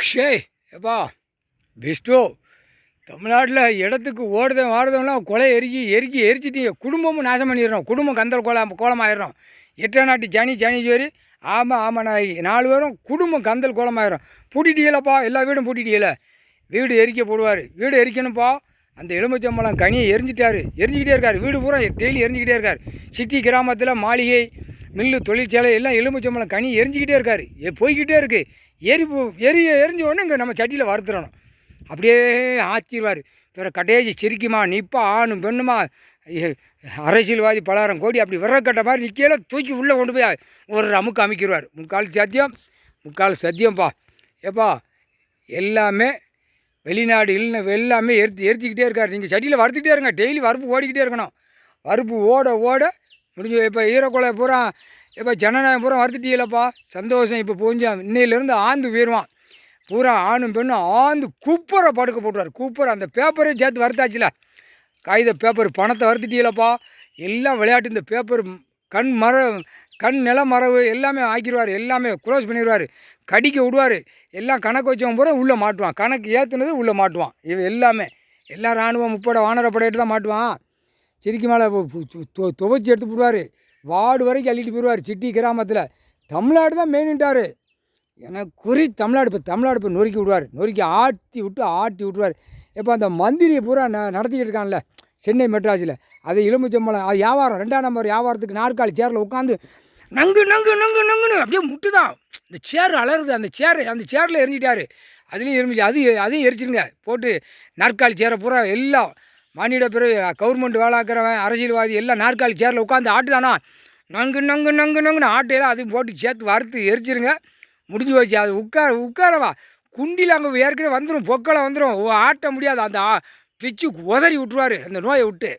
ஷேய் எப்பா விஷ்ணு தமிழ்நாட்டில் இடத்துக்கு ஓடுதவன் வாடுதவங்களாம் கொலை எரிச்சிட்டு குடும்பமும் நாசம் பண்ணிடுறோம். குடும்பம் கந்தல் கோலமாயிடுறோம். எட்டாம் நாட்டு சனி சோரி ஆமாம் நான் 4 பேரும் குடும்பம் கந்தல் கோலமாயிடும். பூட்டிட்டீங்களப்பா, எல்லா வீடும் பூட்டிட்டீங்கள. வீடு எரிக்க போடுவார். வீடு எரிக்கணும்ப்பா. அந்த எலுமிச்சம்பழம் கனியை எரிஞ்சிக்கிட்டே இருக்கார். வீடு பூரா டெய்லி எரிஞ்சிக்கிட்டே இருக்கார். சிட்டி கிராமத்தில் மாளிகை, மில்லு, தொழிற்சாலை எல்லாம் எலுமிச்சம்பழம் கனி எரிஞ்சிக்கிட்டே இருக்கார். போய்கிட்டே இருக்குது. எரிஞ்ச உடனே இங்கே நம்ம சட்டியில் வறுத்துடணும். அப்படியே ஆச்சிடுவார். வேறு கடைசி சிரிக்குமா நிற்பா ஆணும் பெண்ணுமா அரசியல்வாதி பலாயிரம் கோடி அப்படி விறக்கட்ட மாதிரி நிற்கல தூக்கி உள்ளே கொண்டு போய் ஒரு அமுக்கு அமைக்கிடுவார். முக்கால் சத்தியம்ப்பா. ஏப்பா எல்லாமே வெளிநாடு எல்லாமே எரிச்சிக்கிட்டே இருக்கார். நீங்கள் சட்டியில் வறுத்துக்கிட்டே இருங்க. டெய்லி வறுப்பு ஓடிக்கிட்டே இருக்கணும். வறுப்பு ஓட முடிஞ்சு இப்போ ஈரக்கொலை பூரா இப்போ ஜனநாயகம் பூரா வறுத்துட்டீங்களப்பா. சந்தோஷம். இப்போ பூஞ்சா இன்னையிலேருந்து ஆந்து போயிடுவான். பூரா ஆணும் பெண்ணும் ஆந்து குப்பரை படுக்க போட்டுவார். குப்பரை அந்த பேப்பரே சேர்த்து வறுத்தாச்சுல. காகித பேப்பர் பணத்தை வறுத்துட்டீங்களப்பா. எல்லாம் விளையாட்டு. இந்த பேப்பர் கண் நில மரவு எல்லாமே ஆக்கிடுவார். எல்லாமே க்ளோஸ் பண்ணிடுவார். கடிக்க விடுவார். எல்லாம் கணக்கு வச்சவன் பூரா உள்ளே மாட்டுவான். கணக்கு ஏற்றுனது உள்ளே மாட்டுவான். எல்லாமே எல்லாம் இராணுவம் முப்படை வானரப்படையிட்டு தான் மாட்டுவான். சிரிக்கு மேலே துவைச்சி எடுத்து போடுவார். வார்டு வரைக்கும் அள்ளிட்டு போயிடுவார். சிட்டி கிராமத்தில் தமிழ்நாடு தான் மெயின்ட்டார். எனக்கு தமிழ்நாடு இப்போ நொறுக்கி விடுவார். நொறுக்கி ஆட்டி விட்டுருவார். இப்போ அந்த மந்திரியை பூரா நடத்திக்கிட்டு இருக்கான்ல சென்னை மெட்ராஸில், அது எலுமிச்சம்பழம் அது வியாபாரம் 2ஆம் நம்பர் வியாபாரத்துக்கு நாற்காலி சேரில் உட்காந்து நங்குன்னு அப்படியே முட்டுதான். இந்த சேர் அலருது. அந்த சேரில் எரிஞ்சிட்டார். அதுலேயும் எரிஞ்சிச்சு. அதையும் எரிச்சிருங்க போட்டு. நாற்காலி சேரை பூரா எல்லாம் மானிட பிறகு கவர்மெண்ட் வேலாக்கிறவன் அரசியல்வாதி எல்லாம் நாற்காலி சேரில் உட்காந்து ஆட்டுதானா நங்குன்னு ஆட்டையெல்லாம் அதையும் போட்டு சேர்த்து வறுத்து எரிச்சிருங்க. முடிஞ்சு போச்சு. அது உட்காரவா குண்டியில் அங்கே ஏற்கனவே வந்துடும். பொக்களை வந்துடும். ஆட்ட முடியாது. அந்த பிச்சு உதறி விட்டுருவார் அந்த நோயை விட்டு.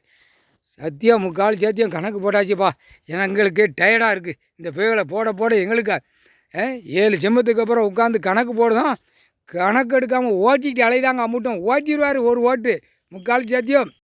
சத்தியம் முக்கால் சத்தியம் கணக்கு போட்டாச்சுப்பா. ஏன்னா எங்களுக்கு டயர்டாக இருக்குது. இந்த பேகளை போட எங்களுக்கு 7 செம்மத்துக்கு அப்புறம் உட்காந்து கணக்கு போடுதான். கணக்கு எடுக்காமல் ஓட்டிக்கிட்டு அலைதாங்க அம்முட்டும் ஓட்டிடுவார். ஒரு ஓட்டு முக்கால் சத்தியம்.